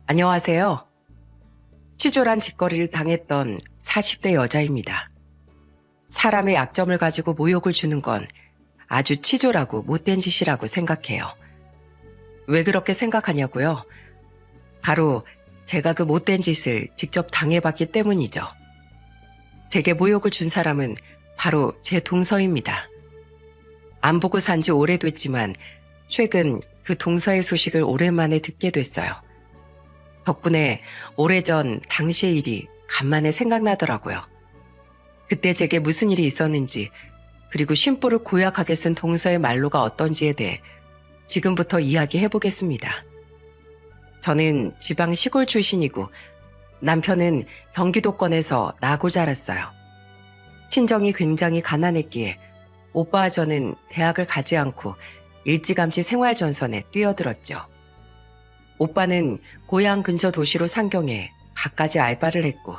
안녕하세요. 치졸한 짓거리를 당했던 40대 여자입니다. 사람의 약점을 가지고 모욕을 주는 건 아주 치졸하고 못된 짓이라고 생각해요. 왜 그렇게 생각하냐고요? 바로 제가 그 못된 짓을 직접 당해봤기 때문이죠. 제게 모욕을 준 사람은 바로 제 동서입니다. 안 보고 산지 오래됐지만 최근 그 동서의 소식을 오랜만에 듣게 됐어요. 덕분에 오래전 당시의 일이 간만에 생각나더라고요. 그때 제게 무슨 일이 있었는지, 그리고 심보를 고약하게 쓴 동서의 말로가 어떤지에 대해 지금부터 이야기해보겠습니다. 저는 지방 시골 출신이고 남편은 경기도권에서 나고 자랐어요. 친정이 굉장히 가난했기에 오빠와 저는 대학을 가지 않고 일찌감치 생활전선에 뛰어들었죠. 오빠는 고향 근처 도시로 상경해 갖가지 알바를 했고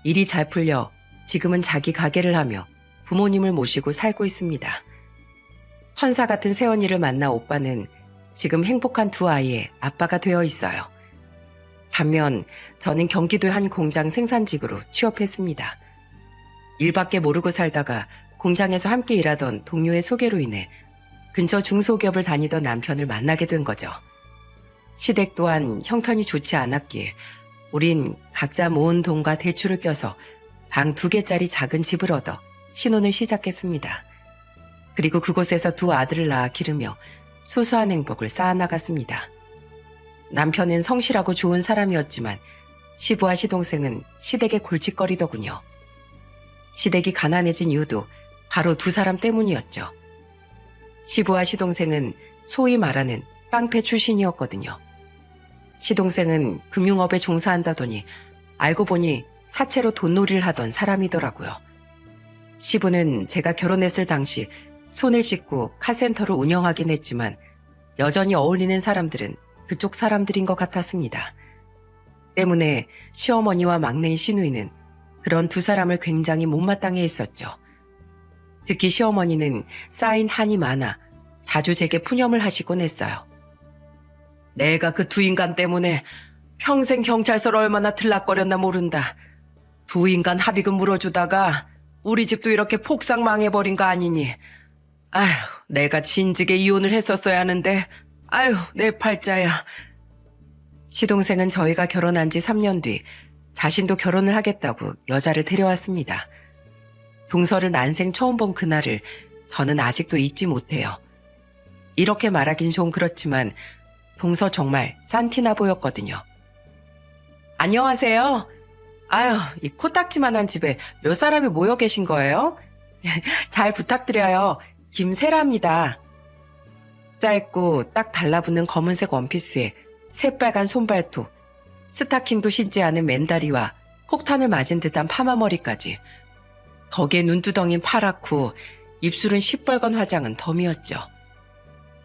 일이 잘 풀려 지금은 자기 가게를 하며 부모님을 모시고 살고 있습니다. 천사 같은 새언니를 만나 오빠는 지금 행복한 두 아이의 아빠가 되어 있어요. 반면 저는 경기도의 한 공장 생산직으로 취업했습니다. 일밖에 모르고 살다가 공장에서 함께 일하던 동료의 소개로 인해 근처 중소기업을 다니던 남편을 만나게 된 거죠. 시댁 또한 형편이 좋지 않았기에 우린 각자 모은 돈과 대출을 껴서 방 2개짜리 작은 집을 얻어 신혼을 시작했습니다. 그리고 그곳에서 2 아들을 낳아 기르며 소소한 행복을 쌓아나갔습니다. 남편은 성실하고 좋은 사람이었지만 시부와 시동생은 시댁의 골칫거리더군요. 시댁이 가난해진 이유도 바로 2 사람 때문이었죠. 시부와 시동생은 소위 말하는 깡패 출신이었거든요. 시동생은 금융업에 종사한다더니 알고 보니 사채로 돈놀이를 하던 사람이더라고요. 시부는 제가 결혼했을 당시 손을 씻고 카센터를 운영하긴 했지만 여전히 어울리는 사람들은 그쪽 사람들인 것 같았습니다. 때문에 시어머니와 막내인 시누이는 그런 2 사람을 굉장히 못마땅해 했었죠. 특히 시어머니는 쌓인 한이 많아 자주 제게 푸념을 하시곤 했어요. 내가 그 2 인간 때문에 평생 경찰서를 얼마나 들락거렸나 모른다. 2 인간 합의금 물어주다가 우리 집도 이렇게 폭삭 망해버린 거 아니니. 아휴, 내가 진즉에 이혼을 했었어야 하는데, 아휴, 내 팔자야. 시동생은 저희가 결혼한 지 3년 뒤 자신도 결혼을 하겠다고 여자를 데려왔습니다. 동서를 난생 처음 본 그날을 저는 아직도 잊지 못해요. 이렇게 말하긴 좀 그렇지만 동서 정말 산티나 보였거든요. 안녕하세요. 아유, 이 코딱지만한 집에 몇 사람이 모여 계신 거예요? 잘 부탁드려요. 김세라입니다. 짧고 딱 달라붙는 검은색 원피스에 새빨간 손발톱, 스타킹도 신지 않은 맨다리와 폭탄을 맞은 듯한 파마머리까지. 거기에 눈두덩이는 파랗고 입술은 시뻘건 화장은 덤이었죠.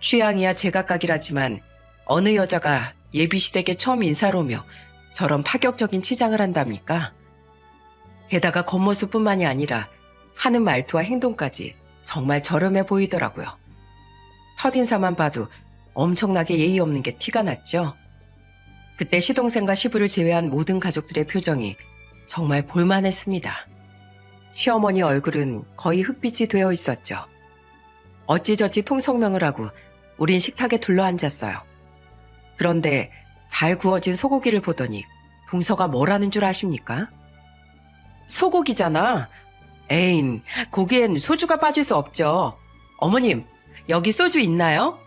취향이야 제각각이라지만 어느 여자가 예비시댁에 처음 인사를 오며 저런 파격적인 치장을 한답니까? 게다가 겉모습뿐만이 아니라 하는 말투와 행동까지 정말 저렴해 보이더라고요. 첫인사만 봐도 엄청나게 예의 없는 게 티가 났죠. 그때 시동생과 시부를 제외한 모든 가족들의 표정이 정말 볼만했습니다. 시어머니 얼굴은 거의 흑빛이 되어 있었죠. 어찌저찌 통성명을 하고 우린 식탁에 둘러앉았어요. 그런데 잘 구워진 소고기를 보더니 동서가 뭐라는 줄 아십니까? 소고기잖아. 에인, 고기엔 소주가 빠질 수 없죠. 어머님, 여기 소주 있나요?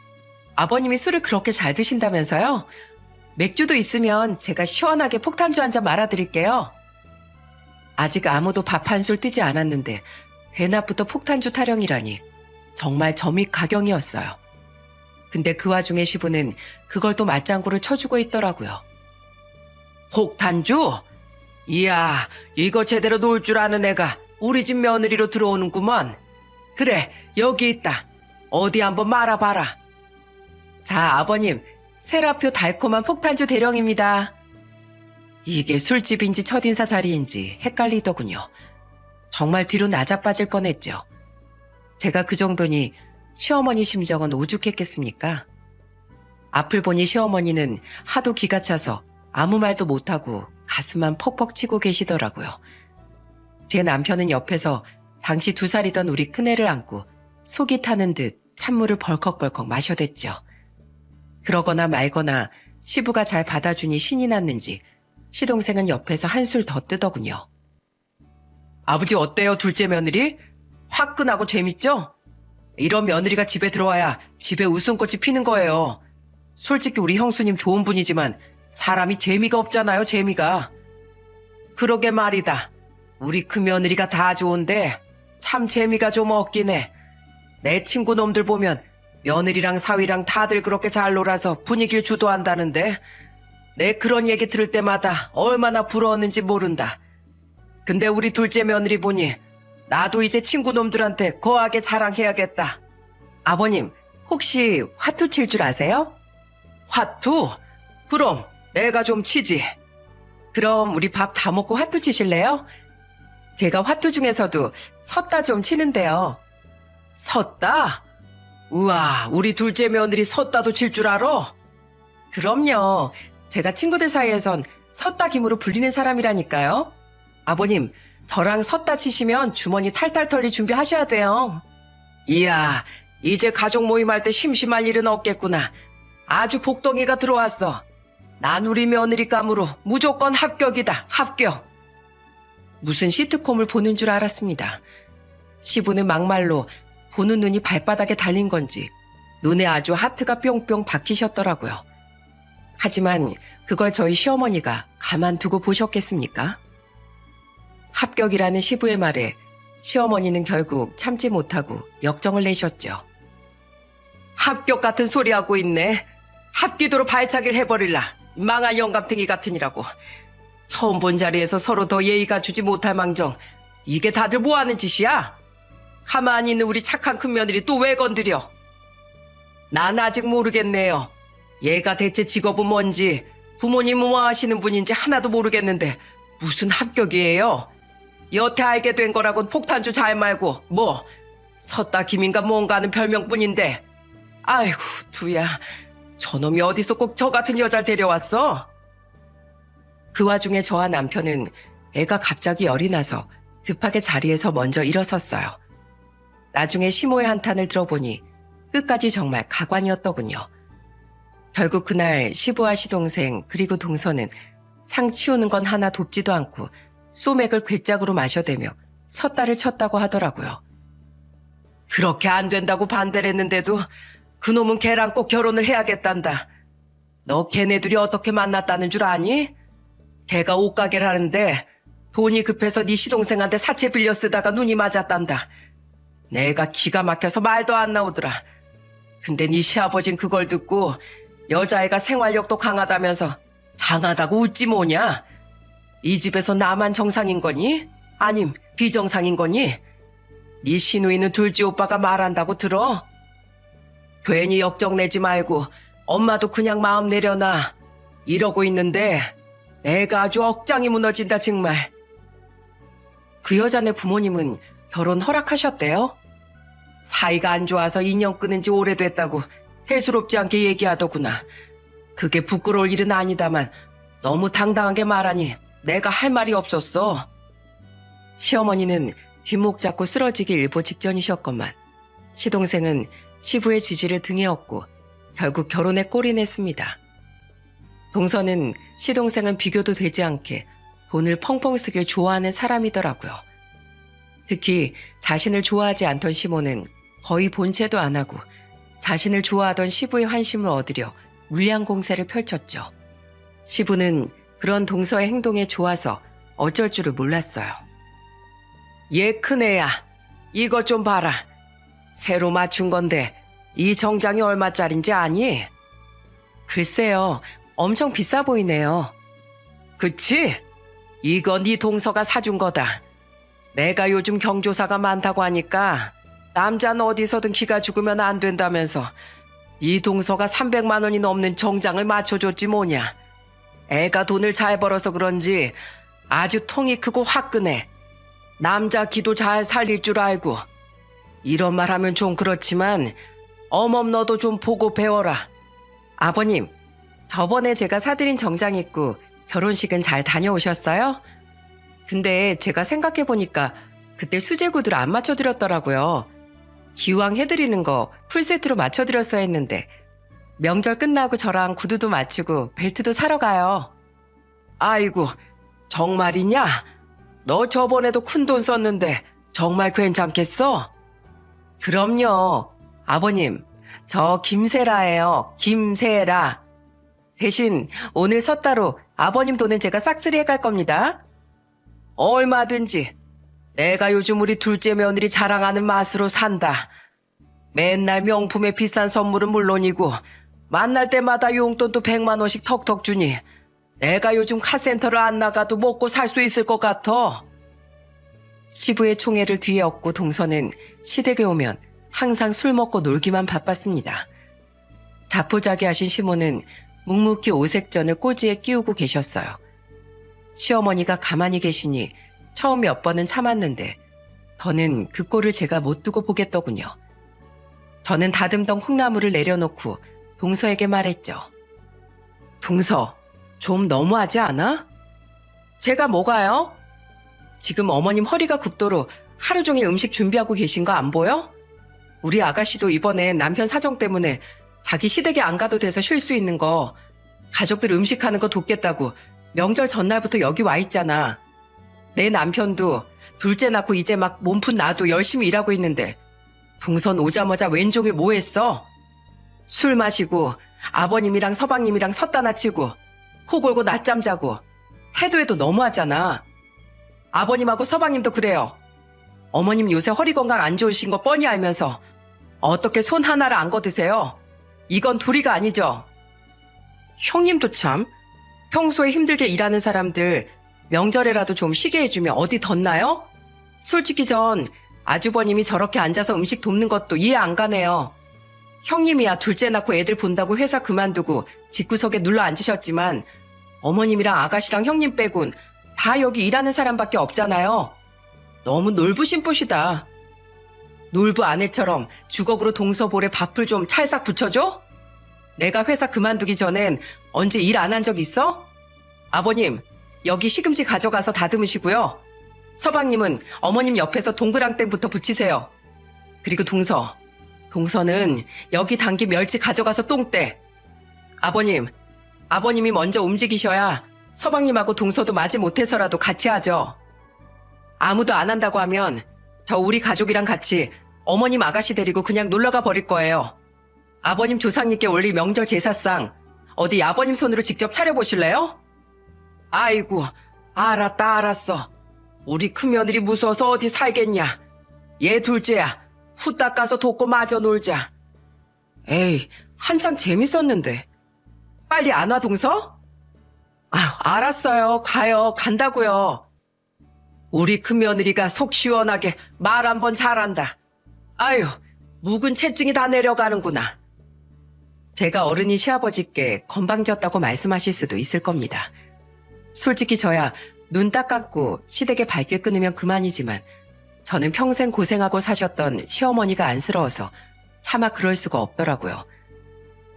아버님이 술을 그렇게 잘 드신다면서요? 맥주도 있으면 제가 시원하게 폭탄주 한 잔 말아드릴게요. 아직 아무도 밥 한 술 뜨지 않았는데 대낮부터 폭탄주 타령이라니 정말 점입 가경이었어요. 근데 그 와중에 시부는 그걸 또 맞장구를 쳐주고 있더라고요. 폭탄주? 이야, 이거 제대로 놀 줄 아는 애가 우리 집 며느리로 들어오는구먼. 그래, 여기 있다. 어디 한번 말아봐라. 자, 아버님, 세라표 달콤한 폭탄주 대령입니다. 이게 술집인지 첫인사 자리인지 헷갈리더군요. 정말 뒤로 나자빠질 뻔했죠. 제가 그 정도니 시어머니 심정은 오죽했겠습니까? 앞을 보니 시어머니는 하도 기가 차서 아무 말도 못하고 가슴만 퍽퍽 치고 계시더라고요. 제 남편은 옆에서 당시 2살이던 우리 큰애를 안고 속이 타는 듯 찬물을 벌컥벌컥 마셔댔죠. 그러거나 말거나 시부가 잘 받아주니 신이 났는지 시동생은 옆에서 한술 더 뜨더군요. 아버지 어때요, 둘째 며느리? 화끈하고 재밌죠? 이런 며느리가 집에 들어와야 집에 웃음꽃이 피는 거예요. 솔직히 우리 형수님 좋은 분이지만 사람이 재미가 없잖아요, 재미가. 그러게 말이다. 우리 그 며느리가 다 좋은데 참 재미가 좀 없긴 해. 내 친구 놈들 보면 며느리랑 사위랑 다들 그렇게 잘 놀아서 분위기를 주도한다는데 내 그런 얘기 들을 때마다 얼마나 부러웠는지 모른다. 근데 우리 둘째 며느리 보니 나도 이제 친구 놈들한테 거하게 자랑해야겠다. 아버님, 혹시 화투 칠 줄 아세요? 화투? 그럼 내가 좀 치지. 그럼 우리 밥 다 먹고 화투 치실래요? 제가 화투 중에서도 섰다 좀 치는데요. 섰다? 우와, 우리 둘째 며느리 섰다도 칠 줄 알아? 그럼요. 제가 친구들 사이에선 섰다 김으로 불리는 사람이라니까요. 아버님, 저랑 섰다 치시면 주머니 탈탈 털릴 준비하셔야 돼요. 이야, 이제 가족 모임할 때 심심할 일은 없겠구나. 아주 복덩이가 들어왔어. 난 우리 며느리감으로 무조건 합격이다, 합격. 무슨 시트콤을 보는 줄 알았습니다. 시부는 막말로 보는 눈이 발바닥에 달린 건지 눈에 아주 하트가 뿅뿅 박히셨더라고요. 하지만 그걸 저희 시어머니가 가만두고 보셨겠습니까? 합격이라는 시부의 말에 시어머니는 결국 참지 못하고 역정을 내셨죠. 합격 같은 소리 하고 있네. 합기도로 발차기를 해버릴라. 망할 영감탱이 같으니라고. 처음 본 자리에서 서로 더 예의가 주지 못할 망정. 이게 다들 뭐하는 짓이야? 가만히 있는 우리 착한 큰며느리 또 왜 건드려? 난 아직 모르겠네요. 얘가 대체 직업은 뭔지 부모님은 뭐 하시는 분인지 하나도 모르겠는데 무슨 합격이에요? 여태 알게 된 거라곤 폭탄주 잘 말고 뭐 섰다 김인가 뭔가 하는 별명뿐인데. 아이고 두야, 저놈이 어디서 꼭 저 같은 여자를 데려왔어? 그 와중에 저와 남편은 애가 갑자기 열이 나서 급하게 자리에서 먼저 일어섰어요. 나중에 시모의 한탄을 들어보니 끝까지 정말 가관이었더군요. 결국 그날 시부와 시동생 그리고 동서는 상 치우는 건 하나 돕지도 않고 소맥을 괴짝으로 마셔대며 섰다를 쳤다고 하더라고요. 그렇게 안 된다고 반대를 했는데도 그놈은 걔랑 꼭 결혼을 해야겠단다. 너 걔네들이 어떻게 만났다는 줄 아니? 걔가 옷가게를 하는데 돈이 급해서 네 시동생한테 사채 빌려 쓰다가 눈이 맞았단다. 내가 기가 막혀서 말도 안 나오더라. 근데 네 시아버진 그걸 듣고 여자애가 생활력도 강하다면서 장하다고 웃지 뭐냐? 이 집에서 나만 정상인 거니? 아님 비정상인 거니? 네 시누이는 둘째 오빠가 말한다고 들어? 괜히 역정 내지 말고 엄마도 그냥 마음 내려놔. 이러고 있는데 내가 아주 억장이 무너진다 정말. 그 여자네 부모님은 결혼 허락하셨대요? 사이가 안 좋아서 인연 끊은 지 오래됐다고 해수롭지 않게 얘기하더구나. 그게 부끄러울 일은 아니다만 너무 당당하게 말하니 내가 할 말이 없었어. 시어머니는 뒷목 잡고 쓰러지기 일보 직전이셨건만 시동생은 시부의 지지를 등에 업고 결국 결혼에 꼴이 냈습니다. 동서는 시동생은 비교도 되지 않게 돈을 펑펑 쓰길 좋아하는 사람이더라고요. 특히 자신을 좋아하지 않던 시모는 거의 본체도 안 하고 자신을 좋아하던 시부의 환심을 얻으려 물량 공세를 펼쳤죠. 시부는 그런 동서의 행동에 좋아서 어쩔 줄을 몰랐어요. 얘 큰애야, 이것 좀 봐라. 새로 맞춘 건데 이 정장이 얼마짜린지 아니? 글쎄요, 엄청 비싸 보이네요. 그치? 이거 네 동서가 사준 거다. 내가 요즘 경조사가 많다고 하니까 남자는 어디서든 기가 죽으면 안 된다면서 네 동서가 300만 원이 넘는 정장을 맞춰줬지 뭐냐. 애가 돈을 잘 벌어서 그런지 아주 통이 크고 화끈해. 남자 기도 잘 살릴 줄 알고. 이런 말 하면 좀 그렇지만 어멈 너도 좀 보고 배워라. 아버님, 저번에 제가 사드린 정장 입고 결혼식은 잘 다녀오셨어요? 근데 제가 생각해보니까 그때 수제 구두를 안 맞춰드렸더라고요. 기왕 해드리는 거 풀세트로 맞춰드렸어야 했는데 명절 끝나고 저랑 구두도 맞추고 벨트도 사러 가요. 아이고, 정말이냐? 너 저번에도 큰돈 썼는데 정말 괜찮겠어? 그럼요. 아버님, 저 김세라예요. 김세라. 대신 오늘 섣따로 아버님 돈은 제가 싹쓸이 해갈 겁니다. 얼마든지. 내가 요즘 우리 둘째 며느리 자랑하는 맛으로 산다. 맨날 명품에 비싼 선물은 물론이고 만날 때마다 용돈도 100만 원씩 턱턱 주니 내가 요즘 카센터를 안 나가도 먹고 살 수 있을 것 같아. 시부의 총애를 뒤에 얻고 동서는 시댁에 오면 항상 술 먹고 놀기만 바빴습니다. 자포자기하신 시모는 묵묵히 오색전을 꼬지에 끼우고 계셨어요. 시어머니가 가만히 계시니 처음 몇 번은 참았는데 더는 그 꼴을 제가 못 두고 보겠더군요. 저는 다듬던 콩나물을 내려놓고 동서에게 말했죠. 동서, 좀 너무하지 않아? 제가 뭐가요? 지금 어머님 허리가 굽도록 하루 종일 음식 준비하고 계신 거 안 보여? 우리 아가씨도 이번에 남편 사정 때문에 자기 시댁에 안 가도 돼서 쉴 수 있는 거 가족들 음식하는 거 돕겠다고 명절 전날부터 여기 와 있잖아. 내 남편도 둘째 낳고 이제 막 몸푼 나도 열심히 일하고 있는데 동선 오자마자 왼종일 뭐 했어? 술 마시고 아버님이랑 서방님이랑 섰다나 치고 코 골고 낮잠 자고 해도 너무하잖아. 아버님하고 서방님도 그래요. 어머님 요새 허리 건강 안 좋으신 거 뻔히 알면서 어떻게 손 하나를 안 거드세요? 이건 도리가 아니죠. 형님도 참, 평소에 힘들게 일하는 사람들 명절에라도 좀 쉬게 해주면 어디 덧나요? 솔직히 전 아주버님이 저렇게 앉아서 음식 돕는 것도 이해 안 가네요. 형님이야 둘째 낳고 애들 본다고 회사 그만두고 집구석에 눌러 앉으셨지만 어머님이랑 아가씨랑 형님 빼곤 다 여기 일하는 사람밖에 없잖아요. 너무 놀부신 뿌시다. 놀부 아내처럼 주걱으로 동서볼에 밥을 좀 찰싹 붙여줘? 내가 회사 그만두기 전엔 언제 일 안 한 적 있어? 아버님, 여기 시금치 가져가서 다듬으시고요. 서방님은 어머님 옆에서 동그랑땡부터 붙이세요. 그리고 동서는 여기 담긴 멸치 가져가서 똥대. 아버님이 먼저 움직이셔야 서방님하고 동서도 마지 못해서라도 같이 하죠. 아무도 안 한다고 하면 저 우리 가족이랑 같이 어머님 아가씨 데리고 그냥 놀러가 버릴 거예요. 아버님 조상님께 올릴 명절 제사상 어디 아버님 손으로 직접 차려보실래요? 아이고, 알았어. 우리 큰며느리 무서워서 어디 살겠냐. 얘 둘째야, 후딱 가서 돕고 마저 놀자. 에이, 한창 재밌었는데. 빨리 안 와, 동서? 알았어요. 간다고요. 우리 큰며느리가 속 시원하게 말 한 번 잘한다. 아유, 묵은 채증이 다 내려가는구나. 제가 어른이 시아버지께 건방졌다고 말씀하실 수도 있을 겁니다. 솔직히 저야 눈 딱 감고 시댁에 발길 끊으면 그만이지만 저는 평생 고생하고 사셨던 시어머니가 안쓰러워서 차마 그럴 수가 없더라고요.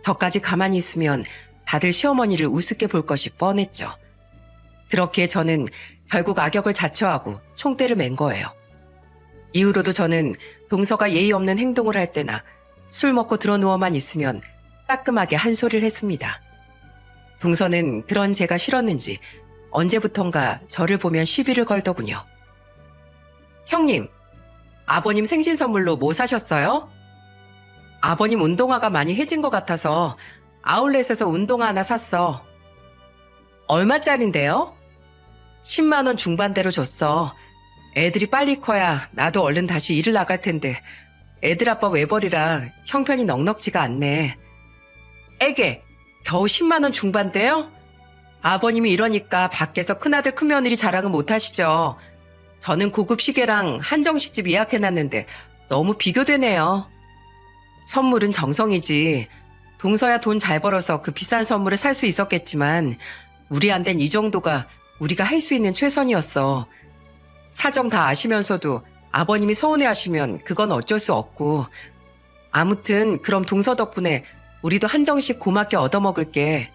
저까지 가만히 있으면 다들 시어머니를 우습게 볼 것이 뻔했죠. 그렇게 저는 결국 악역을 자처하고 총대를 맨 거예요. 이후로도 저는 동서가 예의 없는 행동을 할 때나 술 먹고 들어누워만 있으면 따끔하게 한 소리를 했습니다. 동서는 그런 제가 싫었는지 언제부턴가 저를 보면 시비를 걸더군요. 형님, 아버님 생신 선물로 뭐 사셨어요? 아버님 운동화가 많이 해진 것 같아서 아울렛에서 운동화 하나 샀어. 얼마짜린데요? 10만 원 중반대로 줬어. 애들이 빨리 커야 나도 얼른 다시 일을 나갈 텐데 애들 아빠 외벌이라 형편이 넉넉지가 않네. 애게 겨우 10만 원 중반대요? 아버님이 이러니까 밖에서 큰아들 큰며느리 자랑은 못하시죠. 저는 고급 시계랑 한정식집 예약해놨는데 너무 비교되네요. 선물은 정성이지. 동서야 돈 잘 벌어서 그 비싼 선물을 살 수 있었겠지만 우리한텐 이 정도가 우리가 할 수 있는 최선이었어. 사정 다 아시면서도 아버님이 서운해하시면 그건 어쩔 수 없고. 아무튼 그럼 동서 덕분에 우리도 한정식 고맙게 얻어먹을게.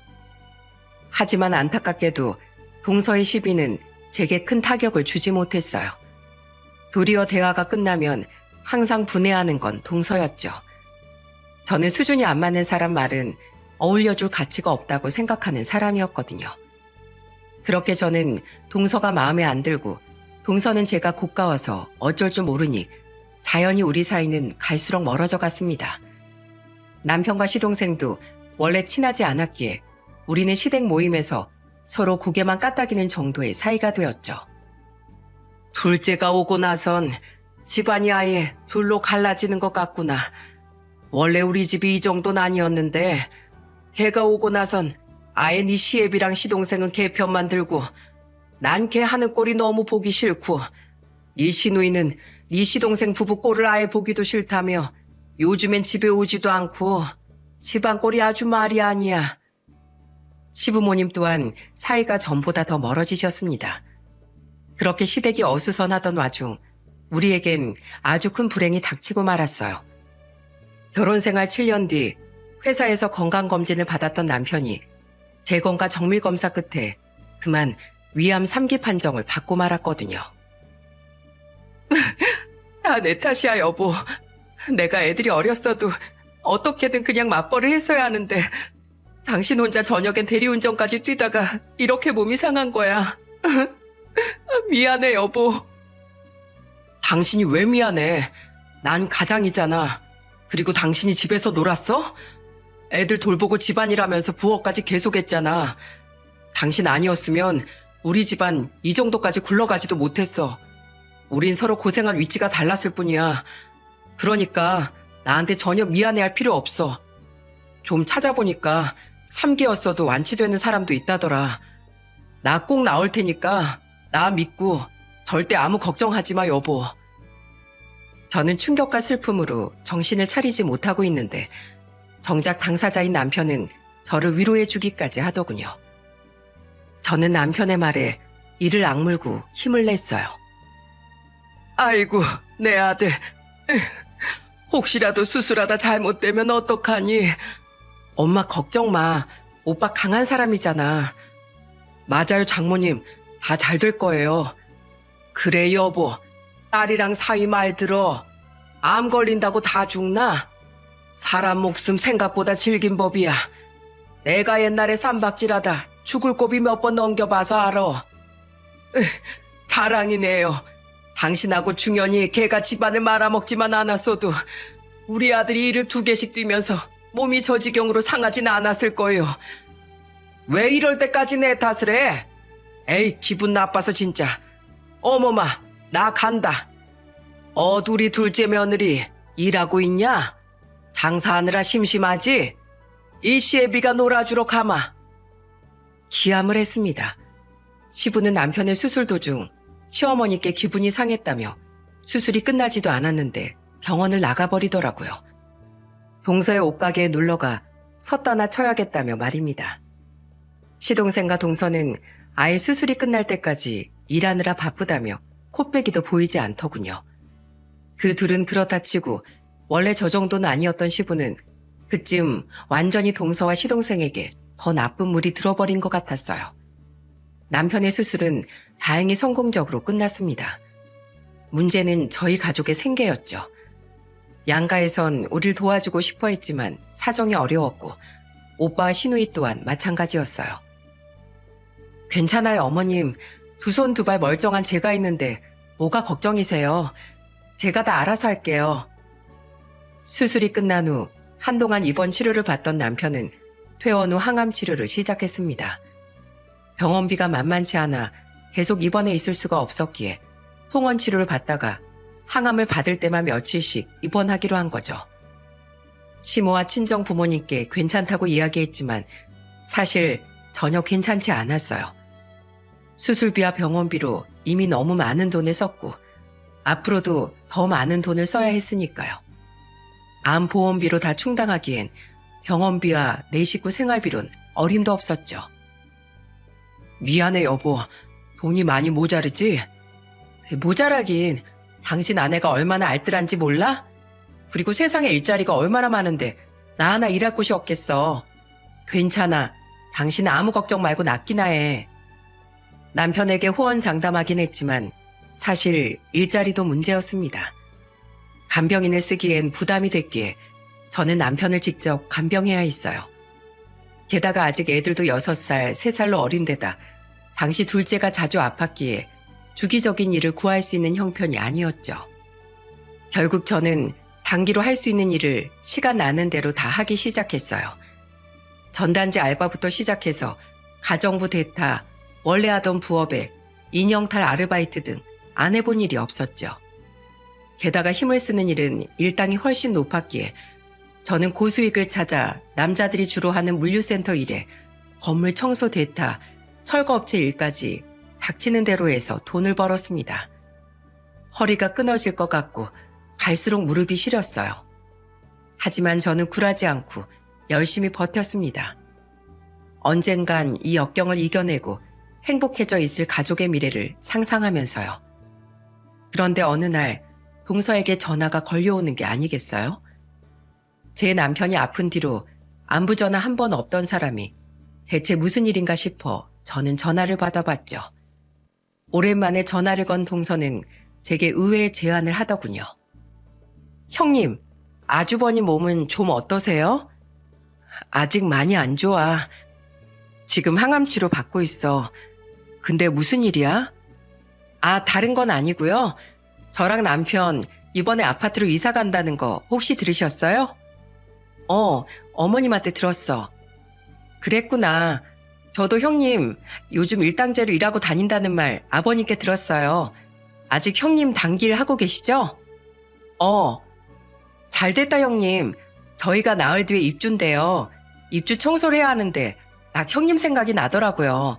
하지만 안타깝게도 동서의 시비는 제게 큰 타격을 주지 못했어요. 도리어 대화가 끝나면 항상 분해하는 건 동서였죠. 저는 수준이 안 맞는 사람 말은 어울려줄 가치가 없다고 생각하는 사람이었거든요. 그렇게 저는 동서가 마음에 안 들고 동서는 제가 고가워서 어쩔 줄 모르니 자연히 우리 사이는 갈수록 멀어져 갔습니다. 남편과 시동생도 원래 친하지 않았기에 우리는 시댁 모임에서 서로 고개만 까딱이는 정도의 사이가 되었죠. 둘째가 오고 나선 집안이 아예 둘로 갈라지는 것 같구나. 원래 우리 집이 이 정도는 아니었는데 걔가 오고 나선 아예 네 시애비랑 시동생은 걔 편만 들고 난 걔 하는 꼴이 너무 보기 싫고 네 시누이는 네 시동생 부부 꼴을 아예 보기도 싫다며 요즘엔 집에 오지도 않고 집안 꼴이 아주 말이 아니야. 시부모님 또한 사이가 전보다 더 멀어지셨습니다. 그렇게 시댁이 어수선하던 와중 우리에겐 아주 큰 불행이 닥치고 말았어요. 결혼생활 7년 뒤 회사에서 건강검진을 받았던 남편이 재검과 정밀검사 끝에 그만 위암 3기 판정을 받고 말았거든요. 다 내 탓이야, 여보. 내가 애들이 어렸어도 어떻게든 그냥 맞벌이를 했어야 하는데 당신 혼자 저녁엔 대리운전까지 뛰다가 이렇게 몸이 상한 거야. 미안해, 여보. 당신이 왜 미안해? 난 가장이잖아. 그리고 당신이 집에서 놀았어? 애들 돌보고 집안일하면서 부엌까지 계속했잖아. 당신 아니었으면 우리 집안 이 정도까지 굴러가지도 못했어. 우린 서로 고생한 위치가 달랐을 뿐이야. 그러니까 나한테 전혀 미안해할 필요 없어. 좀 찾아보니까 3기였어도 완치되는 사람도 있다더라. 나 꼭 나올 테니까 나 믿고 절대 아무 걱정하지 마, 여보. 저는 충격과 슬픔으로 정신을 차리지 못하고 있는데 정작 당사자인 남편은 저를 위로해 주기까지 하더군요. 저는 남편의 말에 이를 악물고 힘을 냈어요. 아이고, 내 아들. 혹시라도 수술하다 잘못되면 어떡하니? 엄마 걱정 마. 오빠 강한 사람이잖아. 맞아요, 장모님. 다 잘 될 거예요. 그래, 여보. 딸이랑 사위 말 들어. 암 걸린다고 다 죽나? 사람 목숨 생각보다 질긴 법이야. 내가 옛날에 삼박질하다 죽을 고비 몇 번 넘겨봐서 알아. 자랑이네요. 당신하고 중연이 걔가 집안을 말아먹지만 않았어도 우리 아들이 이를 2개씩 뛰면서 몸이 저 지경으로 상하진 않았을 거예요. 왜 이럴 때까지 내 탓을 해? 에이, 기분 나빠서 진짜. 어머마, 나 간다. 둘이 둘째 며느리 일하고 있냐? 장사하느라 심심하지? 이 시애비가 놀아주러 가마. 기함을 했습니다. 시부는 남편의 수술 도중 시어머니께 기분이 상했다며 수술이 끝나지도 않았는데 병원을 나가버리더라고요. 동서의 옷가게에 놀러가 섰다나 쳐야겠다며 말입니다. 시동생과 동서는 아예 수술이 끝날 때까지 일하느라 바쁘다며 코빼기도 보이지 않더군요. 그 둘은 그렇다 치고 원래 저 정도는 아니었던 시부는 그쯤 완전히 동서와 시동생에게 더 나쁜 물이 들어버린 것 같았어요. 남편의 수술은 다행히 성공적으로 끝났습니다. 문제는 저희 가족의 생계였죠. 양가에선 우릴 도와주고 싶어 했지만 사정이 어려웠고 오빠와 시누이 또한 마찬가지였어요. 괜찮아요, 어머님. 2손 2발 멀쩡한 제가 있는데 뭐가 걱정이세요? 제가 다 알아서 할게요. 수술이 끝난 후 한동안 입원 치료를 받던 남편은 퇴원 후 항암 치료를 시작했습니다. 병원비가 만만치 않아 계속 입원해 있을 수가 없었기에 통원 치료를 받다가 항암을 받을 때만 며칠씩 입원하기로 한 거죠. 시모와 친정 부모님께 괜찮다고 이야기했지만 사실 전혀 괜찮지 않았어요. 수술비와 병원비로 이미 너무 많은 돈을 썼고 앞으로도 더 많은 돈을 써야 했으니까요. 암 보험비로 다 충당하기엔 병원비와 내 식구 생활비론 어림도 없었죠. 미안해, 여보. 돈이 많이 모자르지? 모자라긴 당신 아내가 얼마나 알뜰한지 몰라? 그리고 세상에 일자리가 얼마나 많은데 나 하나 일할 곳이 없겠어. 괜찮아. 당신은 아무 걱정 말고 낫기나 해. 남편에게 호언장담하긴 했지만 사실 일자리도 문제였습니다. 간병인을 쓰기엔 부담이 됐기에 저는 남편을 직접 간병해야 했어요. 게다가 아직 애들도 6살, 3살로 어린 데다 당시 둘째가 자주 아팠기에 주기적인 일을 구할 수 있는 형편이 아니었죠. 결국 저는 단기로 할 수 있는 일을 시간 나는 대로 다 하기 시작했어요. 전단지 알바부터 시작해서 가정부 대타, 원래 하던 부업에 인형탈 아르바이트 등 안 해본 일이 없었죠. 게다가 힘을 쓰는 일은 일당이 훨씬 높았기에 저는 고수익을 찾아 남자들이 주로 하는 물류센터 일에 건물 청소 대타, 철거업체 일까지 닥치는 대로 해서 돈을 벌었습니다. 허리가 끊어질 것 같고 갈수록 무릎이 시렸어요. 하지만 저는 굴하지 않고 열심히 버텼습니다. 언젠간 이 역경을 이겨내고 행복해져 있을 가족의 미래를 상상하면서요. 그런데 어느 날 동서에게 전화가 걸려오는 게 아니겠어요? 제 남편이 아픈 뒤로 안부 전화 한 번 없던 사람이 대체 무슨 일인가 싶어 저는 전화를 받아봤죠. 오랜만에 전화를 건 동서는 제게 의외의 제안을 하더군요. 형님, 아주버님 몸은 좀 어떠세요? 아직 많이 안 좋아. 지금 항암 치료 받고 있어. 근데 무슨 일이야? 다른 건 아니고요. 저랑 남편 이번에 아파트로 이사 간다는 거 혹시 들으셨어요? 어머님한테 들었어. 그랬구나. 저도 형님 요즘 일당제로 일하고 다닌다는 말 아버님께 들었어요. 아직 형님 단기일 하고 계시죠? 잘 됐다 형님. 저희가 나흘 뒤에 입주인데요. 입주 청소를 해야 하는데 딱 형님 생각이 나더라고요.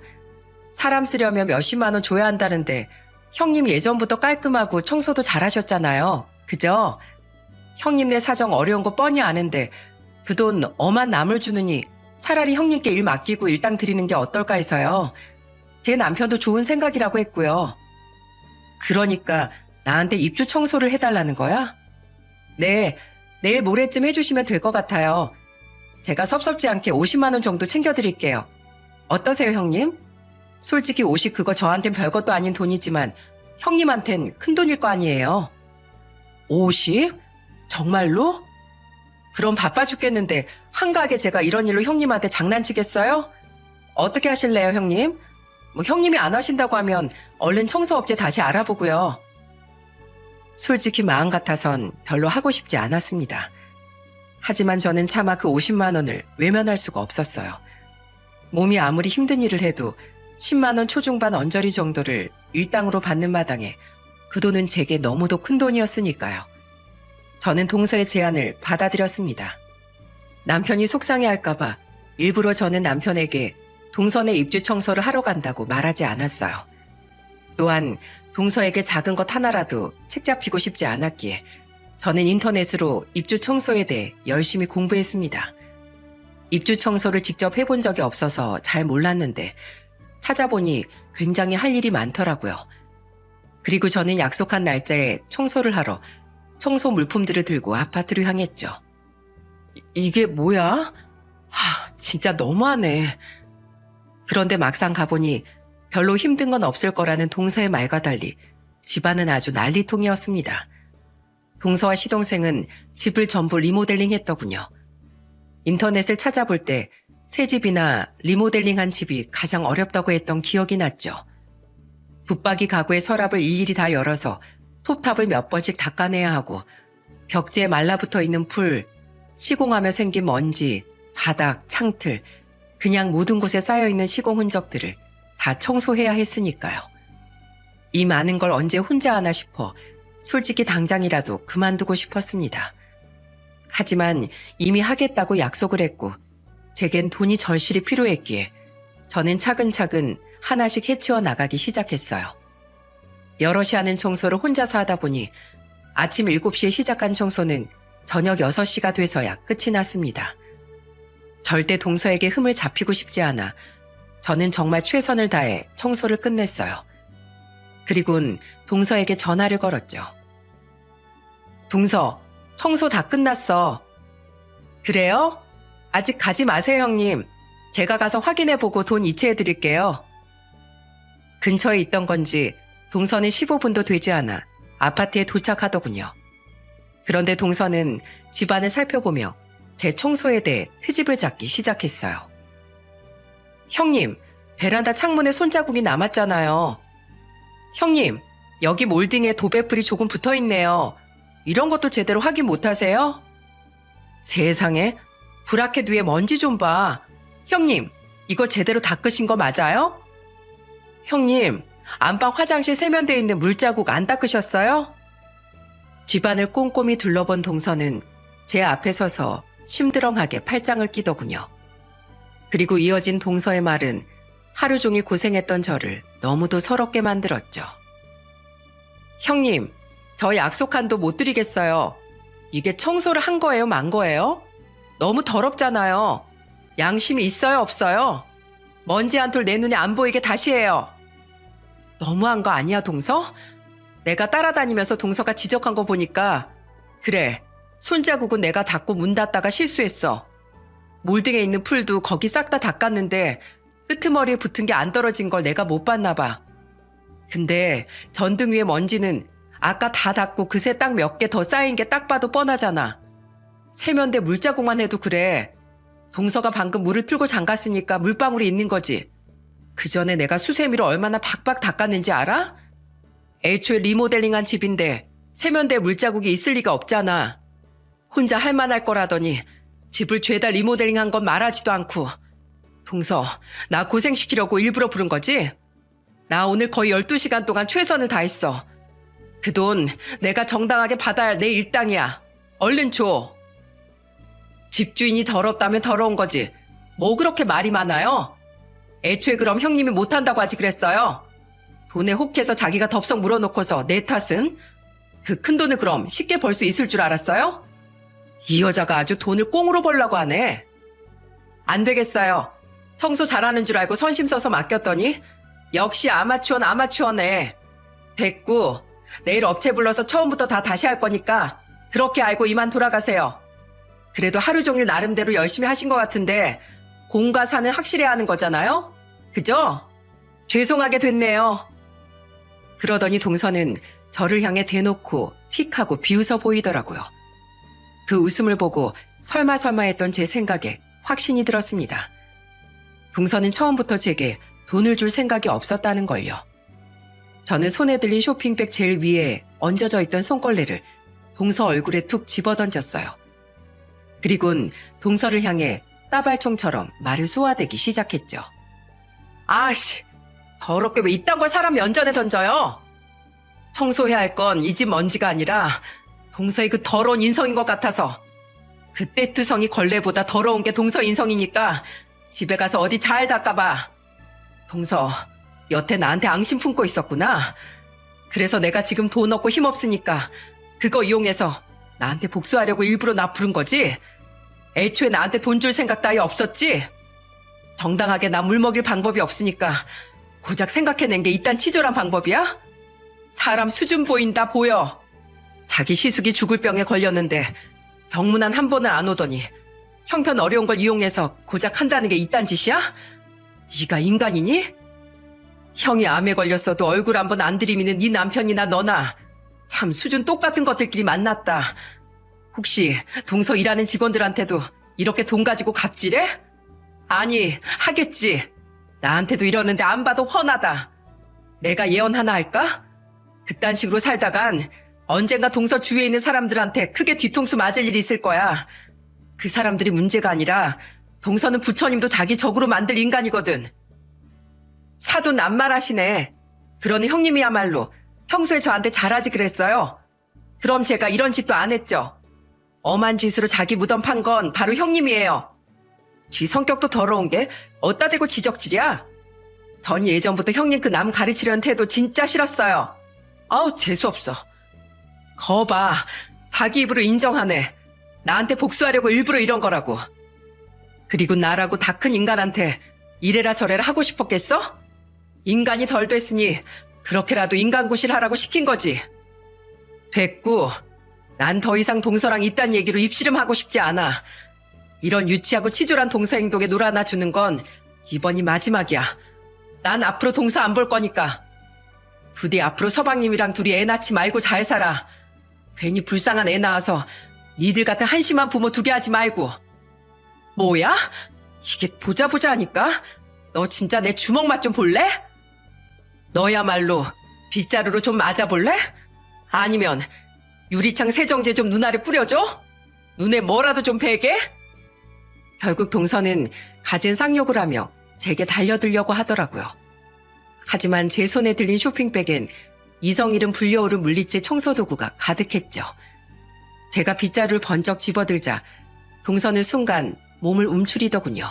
사람 쓰려면 몇십만 원 줘야 한다는데 형님 예전부터 깔끔하고 청소도 잘하셨잖아요. 그죠? 형님네 사정 어려운 거 뻔히 아는데 그 돈 엄한 남을 주느니 차라리 형님께 일 맡기고 일당 드리는 게 어떨까 해서요. 제 남편도 좋은 생각이라고 했고요. 그러니까 나한테 입주 청소를 해달라는 거야? 네, 내일 모레쯤 해주시면 될 것 같아요. 제가 섭섭지 않게 50만 원 정도 챙겨드릴게요. 어떠세요, 형님? 솔직히 50 그거 저한텐 별것도 아닌 돈이지만 형님한텐 큰 돈일 거 아니에요. 50? 정말로? 그럼 바빠 죽겠는데 한가하게 제가 이런 일로 형님한테 장난치겠어요? 어떻게 하실래요, 형님? 형님이 안 하신다고 하면 얼른 청소업체 다시 알아보고요. 솔직히 마음 같아선 별로 하고 싶지 않았습니다. 하지만 저는 차마 그 50만 원을 외면할 수가 없었어요. 몸이 아무리 힘든 일을 해도 10만 원 초중반 언저리 정도를 일당으로 받는 마당에 그 돈은 제게 너무도 큰 돈이었으니까요. 저는 동서의 제안을 받아들였습니다. 남편이 속상해할까봐 일부러 저는 남편에게 동선의 입주 청소를 하러 간다고 말하지 않았어요. 또한 동서에게 작은 것 하나라도 책 잡히고 싶지 않았기에 저는 인터넷으로 입주 청소에 대해 열심히 공부했습니다. 입주 청소를 직접 해본 적이 없어서 잘 몰랐는데 찾아보니 굉장히 할 일이 많더라고요. 그리고 저는 약속한 날짜에 청소를 하러 청소 물품들을 들고 아파트로 향했죠. 이게 뭐야? 진짜 너무하네. 그런데 막상 가보니 별로 힘든 건 없을 거라는 동서의 말과 달리 집안은 아주 난리통이었습니다. 동서와 시동생은 집을 전부 리모델링 했더군요. 인터넷을 찾아볼 때 새 집이나 리모델링한 집이 가장 어렵다고 했던 기억이 났죠. 붙박이 가구의 서랍을 일일이 다 열어서 톱탑을 몇 번씩 닦아내야 하고 벽지에 말라붙어 있는 풀, 시공하며 생긴 먼지, 바닥, 창틀, 그냥 모든 곳에 쌓여있는 시공 흔적들을 다 청소해야 했으니까요. 이 많은 걸 언제 혼자 하나 싶어 솔직히 당장이라도 그만두고 싶었습니다. 하지만 이미 하겠다고 약속을 했고 제겐 돈이 절실히 필요했기에 저는 차근차근 하나씩 해치워 나가기 시작했어요. 여럿이 하는 청소를 혼자서 하다 보니 아침 7시에 시작한 청소는 저녁 6시가 돼서야 끝이 났습니다. 절대 동서에게 흠을 잡히고 싶지 않아 저는 정말 최선을 다해 청소를 끝냈어요. 그리곤 동서에게 전화를 걸었죠. 동서, 청소 다 끝났어. 그래요? 아직 가지 마세요, 형님. 제가 가서 확인해보고 돈 이체해드릴게요. 근처에 있던 건지 동선이 15분도 되지 않아 아파트에 도착하더군요. 그런데 동선은 집안을 살펴보며 제 청소에 대해 트집을 잡기 시작했어요. 형님, 베란다 창문에 손자국이 남았잖아요. 형님, 여기 몰딩에 도배풀이 조금 붙어있네요. 이런 것도 제대로 확인 못하세요? 세상에, 브라켓 위에 먼지 좀 봐. 형님, 이거 제대로 닦으신 거 맞아요? 형님, 안방 화장실 세면대에 있는 물자국 안 닦으셨어요? 집안을 꼼꼼히 둘러본 동서는 제 앞에 서서 심드렁하게 팔짱을 끼더군요. 그리고 이어진 동서의 말은 하루 종일 고생했던 저를 너무도 서럽게 만들었죠. 형님, 저 약속한 도 못 드리겠어요. 이게 청소를 한 거예요, 만 거예요? 너무 더럽잖아요. 양심이 있어요, 없어요? 먼지 한 톨 내 눈에 안 보이게 다시 해요. 너무한 거 아니야, 동서? 내가 따라다니면서 동서가 지적한 거 보니까 그래, 손자국은 내가 닫고 문 닫다가 실수했어. 몰딩에 있는 풀도 거기 싹 다 닦았는데 끄트머리에 붙은 게 안 떨어진 걸 내가 못 봤나 봐. 근데 전등 위에 먼지는 아까 다 닦고 그새 딱 몇 개 더 쌓인 게 딱 봐도 뻔하잖아. 세면대 물자국만 해도 그래. 동서가 방금 물을 틀고 잠갔으니까 물방울이 있는 거지. 그 전에 내가 수세미로 얼마나 박박 닦았는지 알아? 애초에 리모델링한 집인데 세면대에 물자국이 있을 리가 없잖아. 혼자 할 만할 거라더니 집을 죄다 리모델링한 건 말하지도 않고. 동서, 나 고생시키려고 일부러 부른 거지? 나 오늘 거의 12시간 동안 최선을 다했어. 그 돈 내가 정당하게 받아야 할 내 일당이야. 얼른 줘. 집주인이 더럽다면 더러운 거지. 뭐 그렇게 말이 많아요? 애초에 그럼 형님이 못한다고 하지 그랬어요. 돈에 혹해서 자기가 덥석 물어놓고서 내 탓은? 그 큰 돈을 그럼 쉽게 벌 수 있을 줄 알았어요? 이 여자가 아주 돈을 꽁으로 벌려고 하네. 안 되겠어요. 청소 잘하는 줄 알고 선심 써서 맡겼더니 역시 아마추어는 아마추어네. 됐고, 내일 업체 불러서 처음부터 다 다시 할 거니까 그렇게 알고 이만 돌아가세요. 그래도 하루 종일 나름대로 열심히 하신 것 같은데 공과 사는 확실해야 하는 거잖아요? 그죠? 죄송하게 됐네요. 그러더니 동서는 저를 향해 대놓고 픽하고 비웃어 보이더라고요. 그 웃음을 보고 설마 했던 제 생각에 확신이 들었습니다. 동서는 처음부터 제게 돈을 줄 생각이 없었다는 걸요. 저는 손에 들린 쇼핑백 제일 위에 얹어져 있던 손걸레를 동서 얼굴에 툭 집어던졌어요. 그리곤 동서를 향해 따발총처럼 말을 쏘아대기 시작했죠. 아씨, 더럽게 왜 이딴 걸 사람 면전에 던져요? 청소해야 할 건 이 집 먼지가 아니라 동서의 그 더러운 인성인 것 같아서. 그 떼투성이 걸레보다 더러운 게 동서 인성이니까 집에 가서 어디 잘 닦아봐. 동서, 여태 나한테 앙심 품고 있었구나. 그래서 내가 지금 돈 없고 힘없으니까 그거 이용해서 나한테 복수하려고 일부러 나 부른 거지? 애초에 나한테 돈 줄 생각 따위 없었지? 정당하게 나 물먹일 방법이 없으니까 고작 생각해낸 게 이딴 치졸한 방법이야? 사람 수준 보인다 보여. 자기 시숙이 죽을 병에 걸렸는데 병문안 한 번을 안 오더니 형편 어려운 걸 이용해서 고작 한다는 게 이딴 짓이야? 네가 인간이니? 형이 암에 걸렸어도 얼굴 한 번 안 들이미는 네 남편이나 너나 참 수준 똑같은 것들끼리 만났다. 혹시 동서 일하는 직원들한테도 이렇게 돈 가지고 갑질해? 아니, 하겠지. 나한테도 이러는데 안 봐도 훤하다. 내가 예언 하나 할까? 그딴 식으로 살다간 언젠가 동서 주위에 있는 사람들한테 크게 뒤통수 맞을 일이 있을 거야. 그 사람들이 문제가 아니라 동서는 부처님도 자기 적으로 만들 인간이거든. 사돈 낱말하시네. 그러는 형님이야말로 평소에 저한테 잘하지 그랬어요. 그럼 제가 이런 짓도 안 했죠. 엄한 짓으로 자기 무덤 판 건 바로 형님이에요. 지 성격도 더러운 게 어따 대고 지적질이야. 전 예전부터 형님 그 남 가르치려는 태도 진짜 싫었어요. 아우 재수없어. 거봐, 자기 입으로 인정하네. 나한테 복수하려고 일부러 이런 거라고. 그리고 나라고 다 큰 인간한테 이래라 저래라 하고 싶었겠어? 인간이 덜 됐으니 그렇게라도 인간구실하라고 시킨 거지. 됐고, 난 더 이상 동서랑 이딴 얘기로 입씨름하고 싶지 않아. 이런 유치하고 치졸한 동서 행동에 놀아나 주는 건 이번이 마지막이야. 난 앞으로 동서 안 볼 거니까. 부디 앞으로 서방님이랑 둘이 애 낳지 말고 잘 살아. 괜히 불쌍한 애 낳아서 니들 같은 한심한 부모 두게 하지 말고. 뭐야? 이게 보자 하니까? 너 진짜 내 주먹 맛 좀 볼래? 너야말로 빗자루로 좀 맞아볼래? 아니면 유리창 세정제 좀 눈 아래 뿌려줘? 눈에 뭐라도 좀 베게? 결국 동서는 갖은 쌍욕을 하며 제게 달려들려고 하더라고요. 하지만 제 손에 들린 쇼핑백엔 이성 잃은 불려오른 물리질 청소도구가 가득했죠. 제가 빗자루를 번쩍 집어들자 동서는 순간 몸을 움츠리더군요.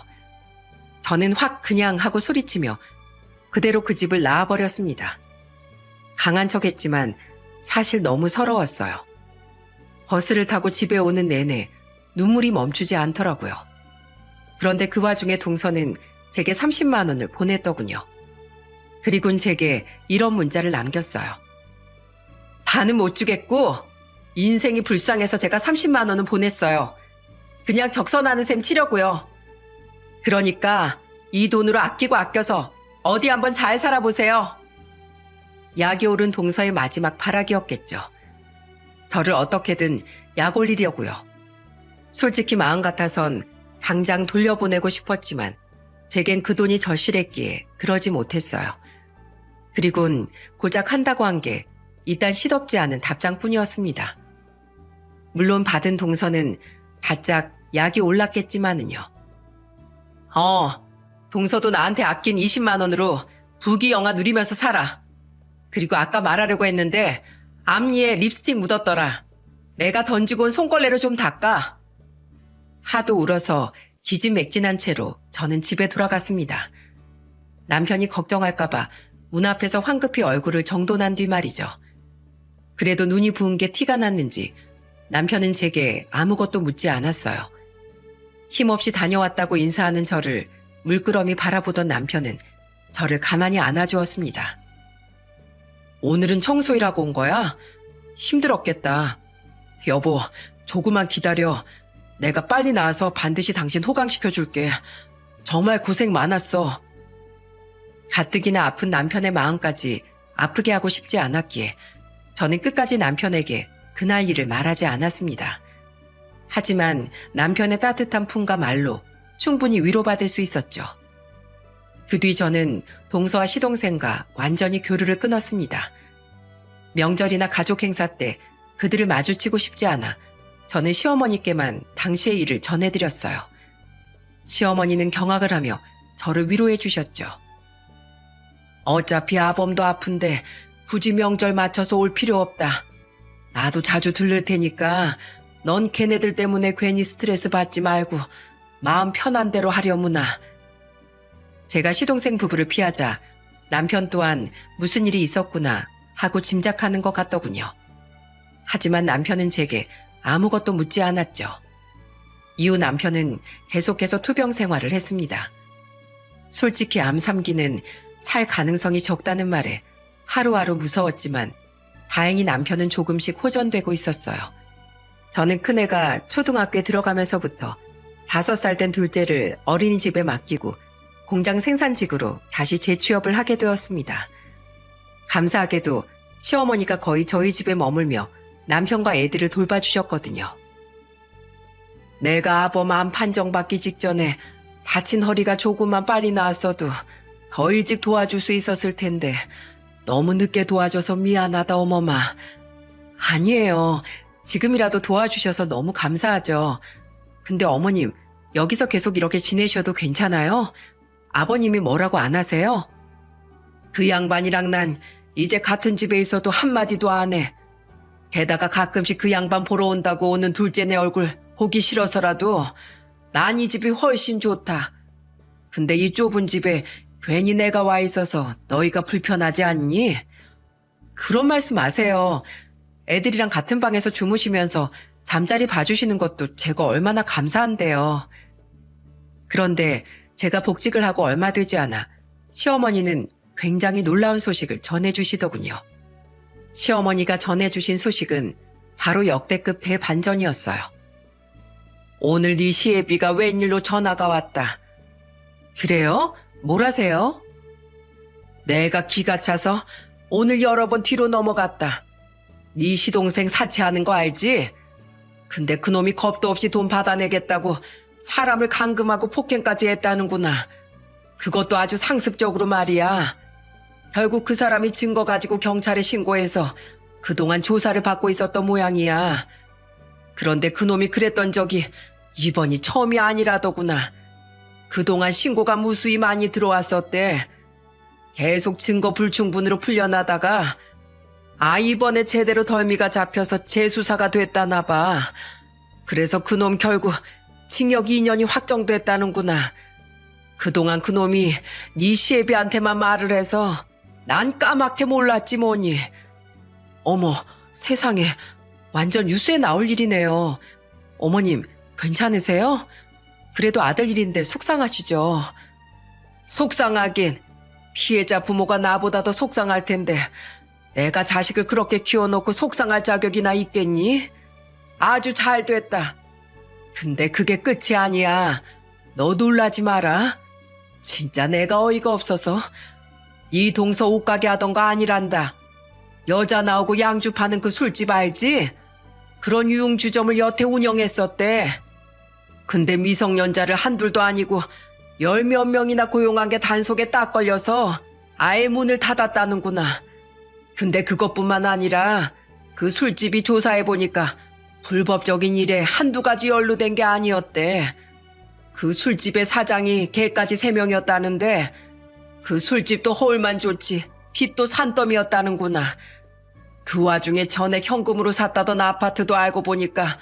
저는 확 그냥 하고 소리치며 그대로 그 집을 나와버렸습니다. 강한 척했지만 사실 너무 서러웠어요. 버스를 타고 집에 오는 내내 눈물이 멈추지 않더라고요. 그런데 그 와중에 동서는 제게 30만 원을 보냈더군요. 그리고는 제게 이런 문자를 남겼어요. 다는 못 주겠고 인생이 불쌍해서 제가 30만 원은 보냈어요. 그냥 적선하는 셈 치려고요. 그러니까 이 돈으로 아껴서 어디 한번 잘 살아보세요. 약이 오른 동서의 마지막 발악이었겠죠. 저를 어떻게든 약 올리려고요. 솔직히 마음 같아선 당장 돌려보내고 싶었지만 제겐 그 돈이 절실했기에 그러지 못했어요. 그리곤 고작 한다고 한 게 일단 시덥지 않은 답장뿐이었습니다. 물론 받은 동서는 바짝 약이 올랐겠지만은요. 동서도 나한테 아낀 20만 원으로 부귀 영화 누리면서 살아. 그리고 아까 말하려고 했는데 앞니에 립스틱 묻었더라. 내가 던지고 온 손걸레로 좀 닦아. 하도 울어서 기진맥진한 채로 저는 집에 돌아갔습니다. 남편이 걱정할까봐 문 앞에서 황급히 얼굴을 정돈한 뒤 말이죠. 그래도 눈이 부은 게 티가 났는지 남편은 제게 아무것도 묻지 않았어요. 힘없이 다녀왔다고 인사하는 저를 물끄러미 바라보던 남편은 저를 가만히 안아주었습니다. 오늘은 청소일하고 온 거야? 힘들었겠다. 여보, 조금만 기다려. 내가 빨리 나와서 반드시 당신 호강시켜줄게. 정말 고생 많았어. 가뜩이나 아픈 남편의 마음까지 아프게 하고 싶지 않았기에 저는 끝까지 남편에게 그날 일을 말하지 않았습니다. 하지만 남편의 따뜻한 품과 말로 충분히 위로받을 수 있었죠. 그 뒤 저는 동서와 시동생과 완전히 교류를 끊었습니다. 명절이나 가족 행사 때 그들을 마주치고 싶지 않아 저는 시어머니께만 당시의 일을 전해드렸어요. 시어머니는 경악을 하며 저를 위로해 주셨죠. 어차피 아범도 아픈데 굳이 명절 맞춰서 올 필요 없다. 나도 자주 들를 테니까 넌 걔네들 때문에 괜히 스트레스 받지 말고 마음 편한 대로 하려무나. 제가 시동생 부부를 피하자 남편 또한 무슨 일이 있었구나 하고 짐작하는 것 같더군요. 하지만 남편은 제게 아무것도 묻지 않았죠. 이후 남편은 계속해서 투병 생활을 했습니다. 솔직히 암 3기는 살 가능성이 적다는 말에 하루하루 무서웠지만 다행히 남편은 조금씩 호전되고 있었어요. 저는 큰애가 초등학교에 들어가면서부터 5살 된 둘째를 어린이집에 맡기고 공장 생산직으로 다시 재취업을 하게 되었습니다. 감사하게도 시어머니가 거의 저희 집에 머물며 남편과 애들을 돌봐주셨거든요. 내가 아범 암 판정받기 직전에 다친 허리가 조금만 빨리 나았어도 더 일찍 도와줄 수 있었을 텐데 너무 늦게 도와줘서 미안하다 어머마. 아니에요. 지금이라도 도와주셔서 너무 감사하죠. 근데 어머님, 여기서 계속 이렇게 지내셔도 괜찮아요? 아버님이 뭐라고 안 하세요? 그 양반이랑 난 이제 같은 집에 있어도 한마디도 안 해. 게다가 가끔씩 그 양반 보러 온다고 오는 둘째네 얼굴 보기 싫어서라도 난 이 집이 훨씬 좋다. 근데 이 좁은 집에 괜히 내가 와 있어서 너희가 불편하지 않니? 그런 말씀 마세요. 애들이랑 같은 방에서 주무시면서 잠자리 봐주시는 것도 제가 얼마나 감사한데요. 그런데 제가 복직을 하고 얼마 되지 않아 시어머니는 굉장히 놀라운 소식을 전해주시더군요. 시어머니가 전해주신 소식은 바로 역대급 대반전이었어요. 오늘 네 시애비가 웬일로 전화가 왔다. 그래요? 뭘 하세요? 내가 기가 차서 오늘 여러 번 뒤로 넘어갔다. 네 시동생 사채하는 거 알지? 근데 그놈이 겁도 없이 돈 받아내겠다고 사람을 감금하고 폭행까지 했다는구나. 그것도 아주 상습적으로 말이야. 결국 그 사람이 증거 가지고 경찰에 신고해서 그동안 조사를 받고 있었던 모양이야. 그런데 그놈이 그랬던 적이 이번이 처음이 아니라더구나. 그동안 신고가 무수히 많이 들어왔었대. 계속 증거 불충분으로 풀려나다가 이번에 제대로 덜미가 잡혀서 재수사가 됐다나 봐. 그래서 그놈 결국 징역 2년이 확정됐다는구나. 그동안 그놈이 네 시애비한테만 말을 해서 난 까맣게 몰랐지 뭐니. 어머, 세상에 완전 뉴스에 나올 일이네요. 어머님 괜찮으세요? 그래도 아들 일인데 속상하시죠? 속상하긴 피해자 부모가 나보다 더 속상할 텐데 내가 자식을 그렇게 키워놓고 속상할 자격이나 있겠니? 아주 잘 됐다. 근데 그게 끝이 아니야. 너 놀라지 마라. 진짜 내가 어이가 없어서 네 동서 옷가게 하던 거 아니란다. 여자 나오고 양주 파는 그 술집 알지? 그런 유흥주점을 여태 운영했었대. 근데 미성년자를 한둘도 아니고 10몇 명이나 고용한 게 단속에 딱 걸려서 아예 문을 닫았다는구나. 근데 그것뿐만 아니라 그 술집이 조사해보니까 불법적인 일에 한두 가지 연루된 게 아니었대. 그 술집의 사장이 걔까지 3명이었다는데 그 술집도 허울만 좋지 빚도 산더미였다는구나. 그 와중에 전액 현금으로 샀다던 아파트도 알고 보니까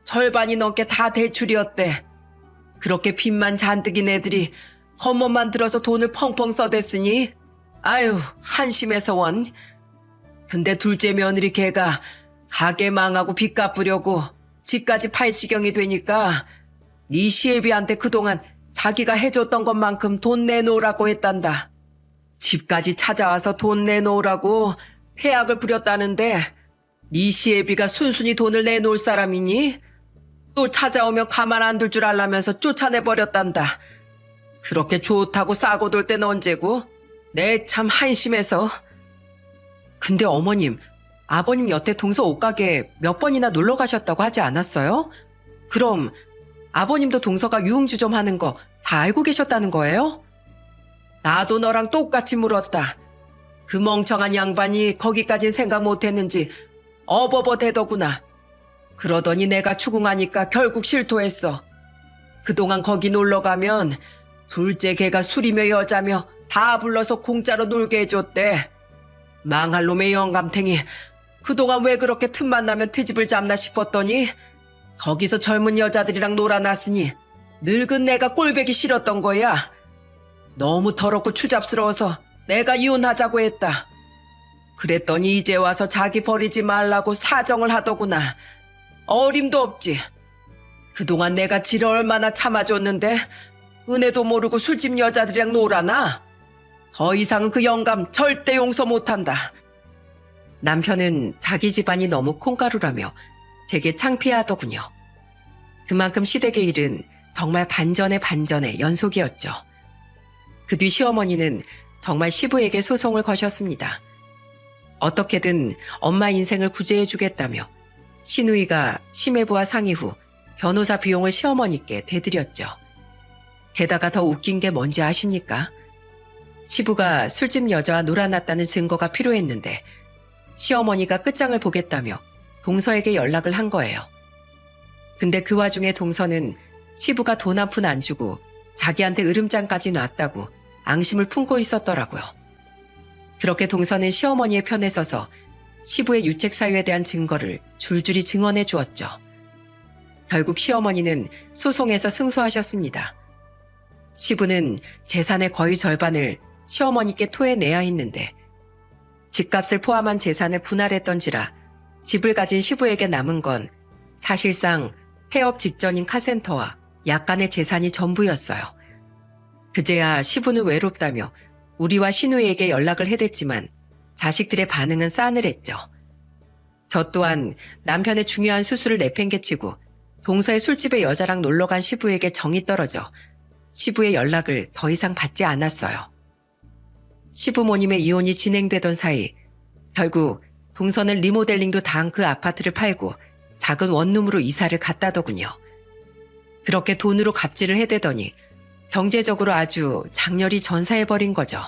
절반이 넘게 다 대출이었대. 그렇게 빚만 잔뜩인 애들이 겉멋만 들어서 돈을 펑펑 써댔으니 아유 한심해서 원. 근데 둘째 며느리 걔가 가게 망하고 빚 갚으려고 집까지 팔 지경이 되니까 네 시애비한테 그동안 자기가 해줬던 것만큼 돈 내놓으라고 했단다. 집까지 찾아와서 돈 내놓으라고 패악을 부렸다는데 네 시애비가 순순히 돈을 내놓을 사람이니? 또 찾아오면 가만 안 둘 줄 알라면서 쫓아내버렸단다. 그렇게 좋다고 싸고 돌 때는 언제고? 내 참 한심해서. 근데 어머님, 아버님 여태 동서 옷가게 몇 번이나 놀러 가셨다고 하지 않았어요? 그럼 아버님도 동서가 유흥주점 하는 거 다 알고 계셨다는 거예요? 나도 너랑 똑같이 물었다. 그 멍청한 양반이 거기까진 생각 못했는지 어버버 대더구나. 그러더니 내가 추궁하니까 결국 실토했어. 그동안 거기 놀러 가면 둘째 걔가 술이며 여자며 다 불러서 공짜로 놀게 해줬대. 망할 놈의 영감탱이. 그동안 왜 그렇게 틈만 나면 트집을 잡나 싶었더니 거기서 젊은 여자들이랑 놀아놨으니 늙은 내가 꼴보기 싫었던 거야. 너무 더럽고 추잡스러워서 내가 이혼하자고 했다. 그랬더니 이제 와서 자기 버리지 말라고 사정을 하더구나. 어림도 없지. 그동안 내가 지를 얼마나 참아줬는데 은혜도 모르고 술집 여자들이랑 놀아나? 더 이상은 그 영감 절대 용서 못한다. 남편은 자기 집안이 너무 콩가루라며 제게 창피하더군요. 그만큼 시댁의 일은 정말 반전의 반전의 연속이었죠. 그 뒤 시어머니는 정말 시부에게 소송을 거셨습니다. 어떻게든 엄마 인생을 구제해주겠다며 시누이가 시매부와 상의 후 변호사 비용을 시어머니께 대드렸죠. 게다가 더 웃긴 게 뭔지 아십니까? 시부가 술집 여자와 놀아났다는 증거가 필요했는데 시어머니가 끝장을 보겠다며 동서에게 연락을 한 거예요. 근데 그 와중에 동서는 시부가 돈 한 푼 안 주고 자기한테 으름장까지 놨다고 앙심을 품고 있었더라고요. 그렇게 동서는 시어머니의 편에 서서 시부의 유책 사유에 대한 증거를 줄줄이 증언해 주었죠. 결국 시어머니는 소송에서 승소하셨습니다. 시부는 재산의 거의 절반을 시어머니께 토해내야 했는데 집값을 포함한 재산을 분할했던지라 집을 가진 시부에게 남은 건 사실상 폐업 직전인 카센터와 약간의 재산이 전부였어요. 그제야 시부는 외롭다며 우리와 시누이에게 연락을 해댔지만 자식들의 반응은 싸늘했죠. 저 또한 남편의 중요한 수술을 내팽개치고 동서의 술집에 여자랑 놀러 간 시부에게 정이 떨어져 시부의 연락을 더 이상 받지 않았어요. 시부모님의 이혼이 진행되던 사이 결국 동서는 리모델링도 다 한 그 아파트를 팔고 작은 원룸으로 이사를 갔다더군요. 그렇게 돈으로 갑질을 해대더니 경제적으로 아주 장렬히 전사해버린 거죠.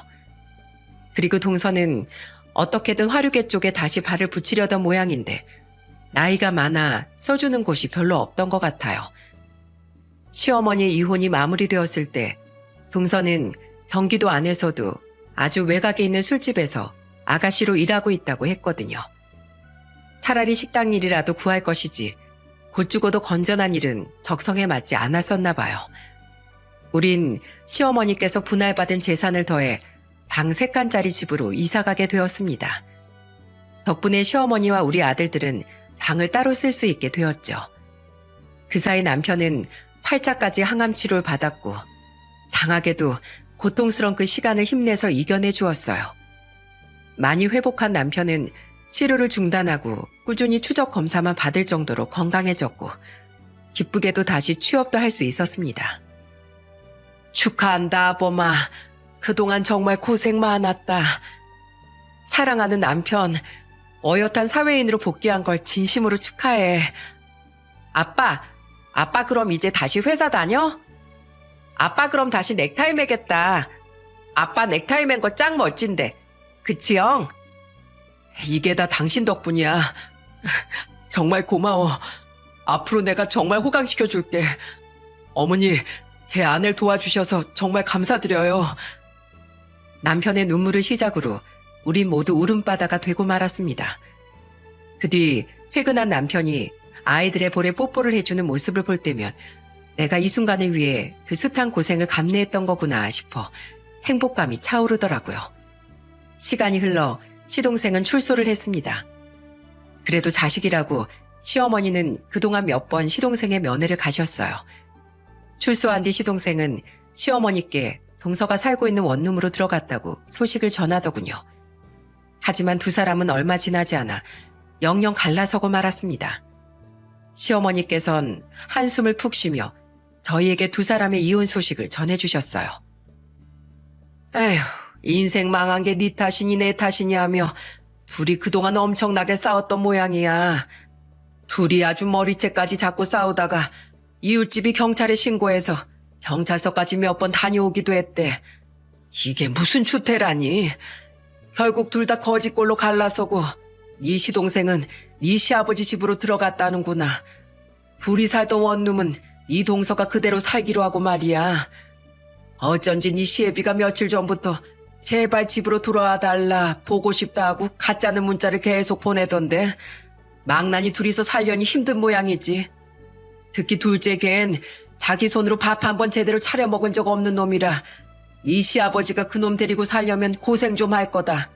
그리고 동서는 어떻게든 화류계 쪽에 다시 발을 붙이려던 모양인데 나이가 많아 써주는 곳이 별로 없던 것 같아요. 시어머니의 이혼이 마무리되었을 때 동서는 경기도 안에서도 아주 외곽에 있는 술집에서 아가씨로 일하고 있다고 했거든요. 차라리 식당 일이라도 구할 것이지 곧 죽어도 건전한 일은 적성에 맞지 않았었나 봐요. 우린 시어머니께서 분할받은 재산을 더해 방 3칸짜리 집으로 이사가게 되었습니다. 덕분에 시어머니와 우리 아들들은 방을 따로 쓸 수 있게 되었죠. 그 사이 남편은 팔자까지 항암 치료를 받았고 장하게도 고통스러운 그 시간을 힘내서 이겨내 주었어요. 많이 회복한 남편은 치료를 중단하고 꾸준히 추적 검사만 받을 정도로 건강해졌고 기쁘게도 다시 취업도 할 수 있었습니다. 축하한다, 아범아. 그동안 정말 고생 많았다. 사랑하는 남편, 어엿한 사회인으로 복귀한 걸 진심으로 축하해. 아빠 그럼 이제 다시 회사 다녀? 아빠 그럼 다시 넥타이 매겠다. 아빠 넥타이 맨 거 짱 멋진데. 그치 형? 이게 다 당신 덕분이야. 정말 고마워. 앞으로 내가 정말 호강시켜줄게. 어머니, 제 아내를 도와주셔서 정말 감사드려요. 남편의 눈물을 시작으로 우린 모두 울음바다가 되고 말았습니다. 그 뒤 퇴근한 남편이 아이들의 볼에 뽀뽀를 해주는 모습을 볼 때면 내가 이 순간을 위해 그 숱한 고생을 감내했던 거구나 싶어 행복감이 차오르더라고요. 시간이 흘러 시동생은 출소를 했습니다. 그래도 자식이라고 시어머니는 그동안 몇 번 시동생의 면회를 가셨어요. 출소한 뒤 시동생은 시어머니께 동서가 살고 있는 원룸으로 들어갔다고 소식을 전하더군요. 하지만 두 사람은 얼마 지나지 않아 영영 갈라서고 말았습니다. 시어머니께선 한숨을 푹 쉬며 저희에게 두 사람의 이혼 소식을 전해주셨어요. 에휴, 인생 망한 게 네 탓이니 내 탓이니 하며 둘이 그동안 엄청나게 싸웠던 모양이야. 둘이 아주 머리채까지 잡고 싸우다가 이웃집이 경찰에 신고해서 경찰서까지 몇 번 다녀오기도 했대. 이게 무슨 추태라니. 결국 둘 다 거지꼴로 갈라서고 네 시동생은 네 시아버지 집으로 들어갔다는구나. 둘이 살던 원룸은 네 동서가 그대로 살기로 하고 말이야. 어쩐지 네 시애비가 며칠 전부터 제발 집으로 돌아와 달라, 보고 싶다 하고 가짜는 문자를 계속 보내던데 망나니 둘이서 살려니 힘든 모양이지. 특히 둘째 걘 자기 손으로 밥 한 번 제대로 차려 먹은 적 없는 놈이라 네 시아버지가 그놈 데리고 살려면 고생 좀 할 거다.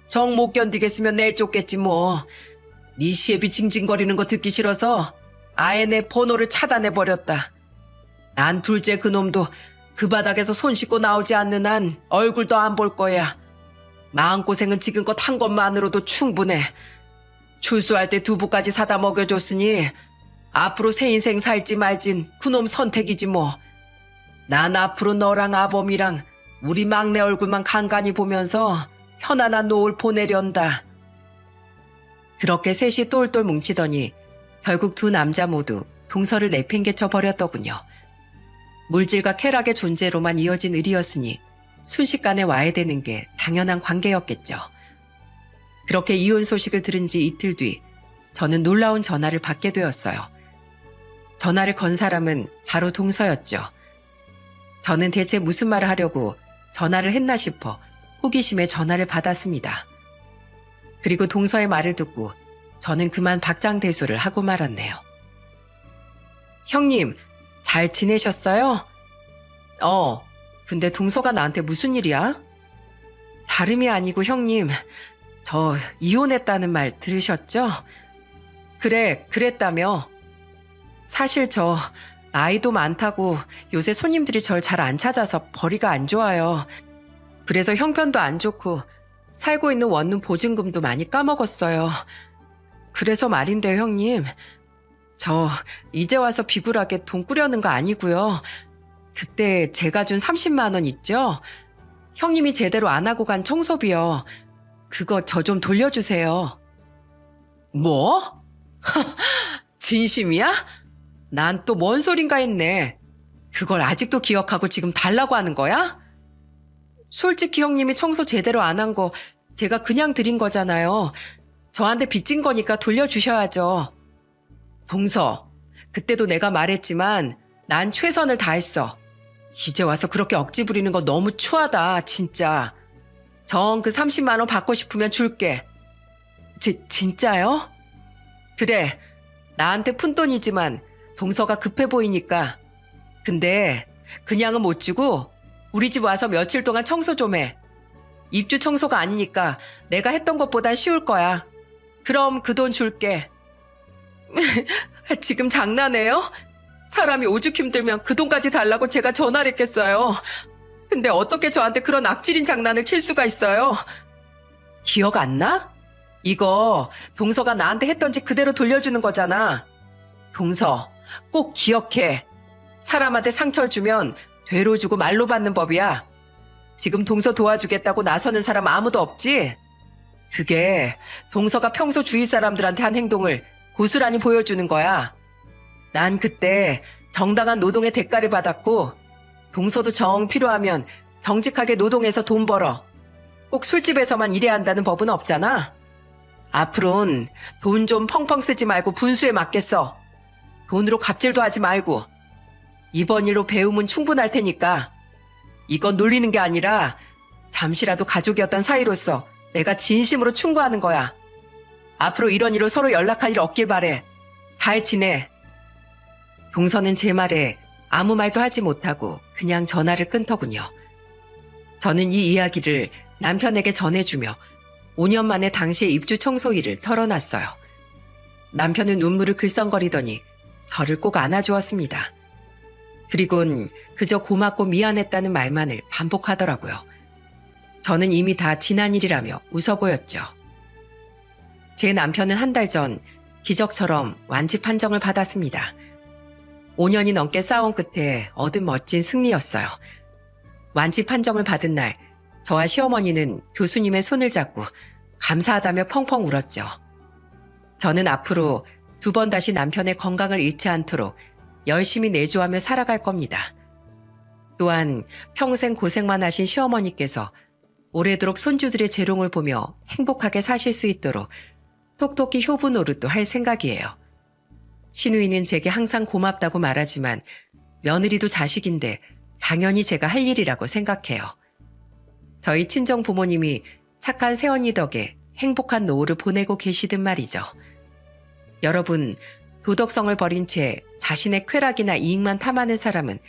정 못 견디겠으면 내쫓겠지 뭐. 네 시애비 징징거리는 거 듣기 싫어서 아예 내 번호를 차단해버렸다. 난 둘째 그놈도 그 바닥에서 손 씻고 나오지 않는 한 얼굴도 안 볼 거야. 마음고생은 지금껏 한 것만으로도 충분해. 출소할 때 두부까지 사다 먹여줬으니 앞으로 새 인생 살지 말진 그놈 선택이지 뭐. 난 앞으로 너랑 아범이랑 우리 막내 얼굴만 간간히 보면서 편안한 노을 보내련다. 그렇게 셋이 똘똘 뭉치더니 결국 두 남자 모두 동서를 내팽개쳐 버렸더군요. 물질과 쾌락의 존재로만 이어진 을이었으니 순식간에 와야 되는 게 당연한 관계였겠죠. 그렇게 이혼 소식을 들은 지 이틀 뒤 저는 놀라운 전화를 받게 되었어요. 전화를 건 사람은 바로 동서였죠. 저는 대체 무슨 말을 하려고 전화를 했나 싶어 호기심에 전화를 받았습니다. 그리고 동서의 말을 듣고 저는 그만 박장대소를 하고 말았네요. 형님, 잘 지내셨어요? 근데 동서가 나한테 무슨 일이야? 다름이 아니고 형님, 저 이혼했다는 말 들으셨죠? 그래, 그랬다며. 사실 저 나이도 많다고 요새 손님들이 절 잘 안 찾아서 벌이가 안 좋아요. 그래서 형편도 안 좋고 살고 있는 원룸 보증금도 많이 까먹었어요. 그래서 말인데요, 형님. 저 이제 와서 비굴하게 돈 꾸려는 거 아니고요. 그때 제가 준 30만 원 있죠? 형님이 제대로 안 하고 간 청소비요. 그거 저 좀 돌려주세요. 뭐? 진심이야? 난 또 뭔 소린가 했네. 그걸 아직도 기억하고 지금 달라고 하는 거야? 솔직히 형님이 청소 제대로 안 한 거 제가 그냥 드린 거잖아요. 저한테 빚진 거니까 돌려주셔야죠. 동서, 그때도 내가 말했지만 난 최선을 다했어. 이제 와서 그렇게 억지 부리는 거 너무 추하다, 진짜. 정 그 30만 원 받고 싶으면 줄게. 진짜요? 그래, 나한테 푼돈이지만 동서가 급해 보이니까. 근데 그냥은 못 주고 우리 집 와서 며칠 동안 청소 좀 해. 입주 청소가 아니니까 내가 했던 것보단 쉬울 거야. 그럼 그 돈 줄게. 지금 장난해요? 사람이 오죽 힘들면 그 돈까지 달라고 제가 전화를 했겠어요. 근데 어떻게 저한테 그런 악질인 장난을 칠 수가 있어요? 기억 안 나? 이거 동서가 나한테 했던지 그대로 돌려주는 거잖아. 동서, 꼭 기억해. 사람한테 상처를 주면 되로 주고 말로 받는 법이야. 지금 동서 도와주겠다고 나서는 사람 아무도 없지? 그게 동서가 평소 주위 사람들한테 한 행동을 고스란히 보여주는 거야. 난 그때 정당한 노동의 대가를 받았고 동서도 정 필요하면 정직하게 노동해서 돈 벌어. 꼭 술집에서만 일해야 한다는 법은 없잖아. 앞으론 돈 좀 펑펑 쓰지 말고 분수에 맞겠어. 돈으로 갑질도 하지 말고. 이번 일로 배움은 충분할 테니까. 이건 놀리는 게 아니라 잠시라도 가족이었던 사이로서 내가 진심으로 충고하는 거야. 앞으로 이런 일로 서로 연락할 일 없길 바래. 잘 지내. 동서는 제 말에 아무 말도 하지 못하고 그냥 전화를 끊더군요. 저는 이 이야기를 남편에게 전해주며 5년 만에 당시의 입주 청소 일을 털어놨어요. 남편은 눈물을 글썽거리더니 저를 꼭 안아주었습니다. 그리곤 그저 고맙고 미안했다는 말만을 반복하더라고요. 저는 이미 다 지난 일이라며 웃어 보였죠. 제 남편은 한 달 전 기적처럼 완치 판정을 받았습니다. 5년이 넘게 싸운 끝에 얻은 멋진 승리였어요. 완치 판정을 받은 날 저와 시어머니는 교수님의 손을 잡고 감사하다며 펑펑 울었죠. 저는 앞으로 2번 다시 남편의 건강을 잃지 않도록 열심히 내조하며 살아갈 겁니다. 또한 평생 고생만 하신 시어머니께서 오래도록 손주들의 재롱을 보며 행복하게 사실 수 있도록 톡톡히 효부 노릇도 할 생각이에요. 시누이는 제게 항상 고맙다고 말하지만 며느리도 자식인데 당연히 제가 할 일이라고 생각해요. 저희 친정 부모님이 착한 새언니 덕에 행복한 노후를 보내고 계시든 말이죠. 여러분, 도덕성을 버린 채 자신의 쾌락이나 이익만 탐하는 사람은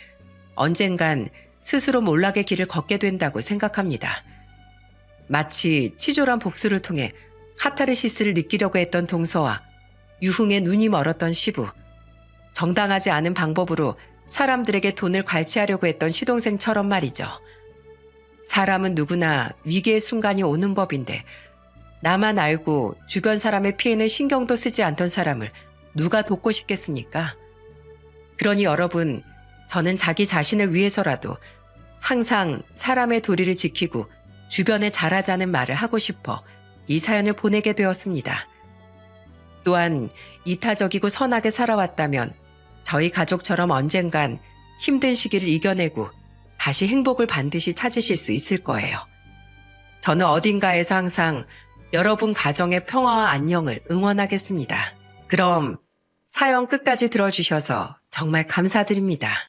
언젠간 스스로 몰락의 길을 걷게 된다고 생각합니다. 마치 치졸한 복수를 통해 카타르시스를 느끼려고 했던 동서와 유흥에 눈이 멀었던 시부, 정당하지 않은 방법으로 사람들에게 돈을 괄치하려고 했던 시동생처럼 말이죠. 사람은 누구나 위기의 순간이 오는 법인데 나만 알고 주변 사람의 피해는 신경도 쓰지 않던 사람을 누가 돕고 싶겠습니까? 그러니 여러분, 저는 자기 자신을 위해서라도 항상 사람의 도리를 지키고 주변에 잘하자는 말을 하고 싶어 이 사연을 보내게 되었습니다. 또한 이타적이고 선하게 살아왔다면 저희 가족처럼 언젠간 힘든 시기를 이겨내고 다시 행복을 반드시 찾으실 수 있을 거예요. 저는 어딘가에서 항상 여러분 가정의 평화와 안녕을 응원하겠습니다. 그럼 사연 끝까지 들어주셔서 정말 감사드립니다.